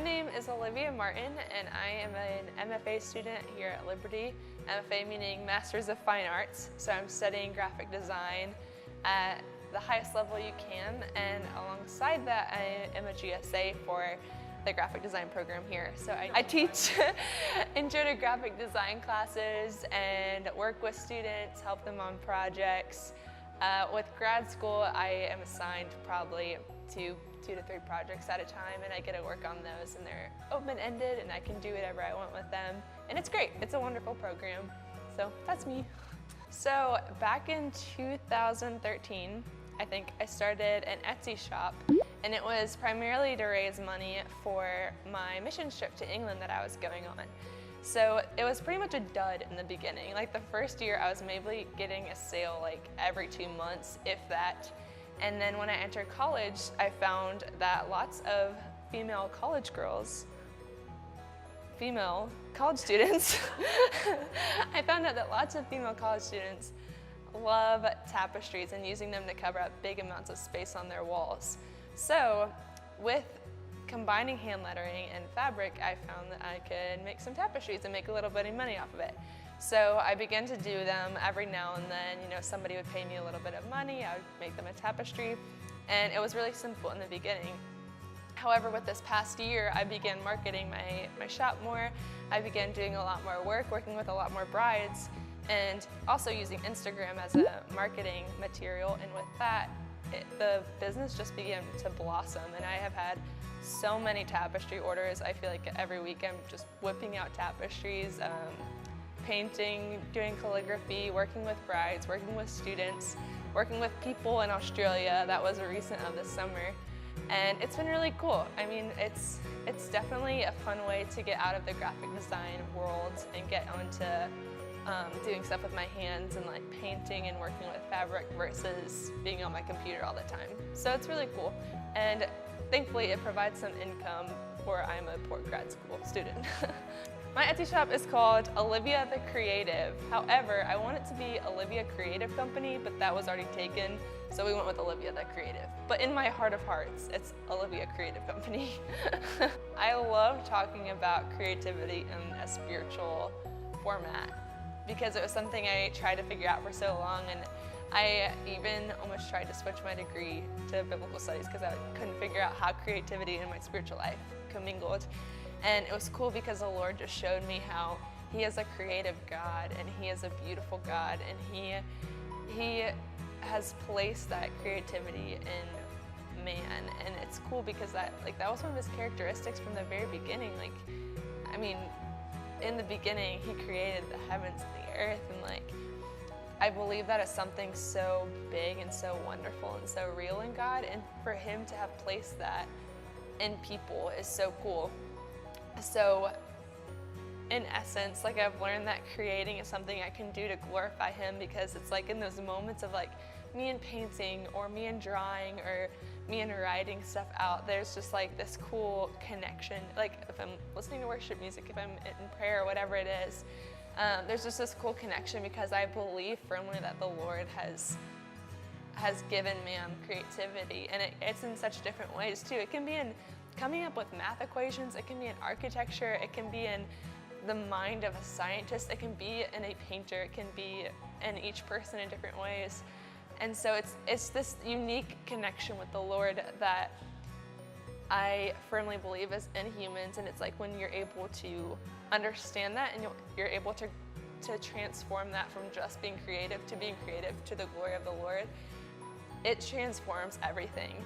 name is Olivia Martin, and I am an MFA student here at Liberty. MFA meaning Masters of Fine Arts, so I'm studying graphic design at the highest level you can, and alongside that I am a GSA for the graphic design program here. So I teach intro to graphic design classes and work with students, help them on projects. With grad school, I am assigned probably to 2 to 3 projects at a time, and I get to work on those, and they're open-ended, and I can do whatever I want with them. And it's great. It's a wonderful program. So that's me. So back in 2013, I think I started an Etsy shop, and it was primarily to raise money for my mission trip to England that I was going on. So it was pretty much a dud in the beginning. Like the first year I was maybe getting a sale like every 2 months, if that. And then when I entered college, I found that lots of female college students, I found out that lots of female college students love tapestries and using them to cover up big amounts of space on their walls. So with combining hand lettering and fabric, I found that I could make some tapestries and make a little bit of money off of it. So I began to do them every now and then. You know, somebody would pay me a little bit of money, I would make them a tapestry, and it was really simple in the beginning. However, with this past year, I began marketing my shop more. I began doing a lot more work, working with a lot more brides, and also using Instagram as a marketing material. And with that, the business just began to blossom, and I have had so many tapestry orders. I feel like every week I'm just whipping out tapestries, painting, doing calligraphy, working with brides, working with students, working with people in Australia. That was a recent of this summer. And it's been really cool. I mean, it's definitely a fun way to get out of the graphic design world and get onto doing stuff with my hands and like painting and working with fabric versus being on my computer all the time. So it's really cool. And thankfully it provides some income for I'm a poor grad school student. My Etsy shop is called Olivia the Creative. However, I want it to be Olivia Creative Company, but that was already taken, so we went with Olivia the Creative. But in my heart of hearts, it's Olivia Creative Company. I love talking about creativity in a spiritual format because it was something I tried to figure out for so long, and I even almost tried to switch my degree to biblical studies because I couldn't figure out how creativity and my spiritual life commingled. And it was cool because the Lord just showed me how He is a creative God, and He is a beautiful God, and He has placed that creativity in man. And it's cool because that was one of His characteristics from the very beginning. Like, I mean, in the beginning He created the heavens and the earth, and I believe that is something so big and so wonderful and so real in God, and for Him to have placed that in people is so cool. So in essence, I've learned that creating is something I can do to glorify Him, because it's in those moments of me and painting or me and drawing or me and writing stuff out, there's just this cool connection. If I'm listening to worship music, if I'm in prayer or whatever it is, there's just this cool connection because I believe firmly that the Lord has given man creativity, and it's in such different ways too. It can be in coming up with math equations, it can be in architecture, it can be in the mind of a scientist, it can be in a painter, it can be in each person in different ways. And so it's this unique connection with the Lord that I firmly believe is in humans, and it's when you're able to understand that and you're able to transform that from just being creative to being creative to the glory of the Lord, it transforms everything.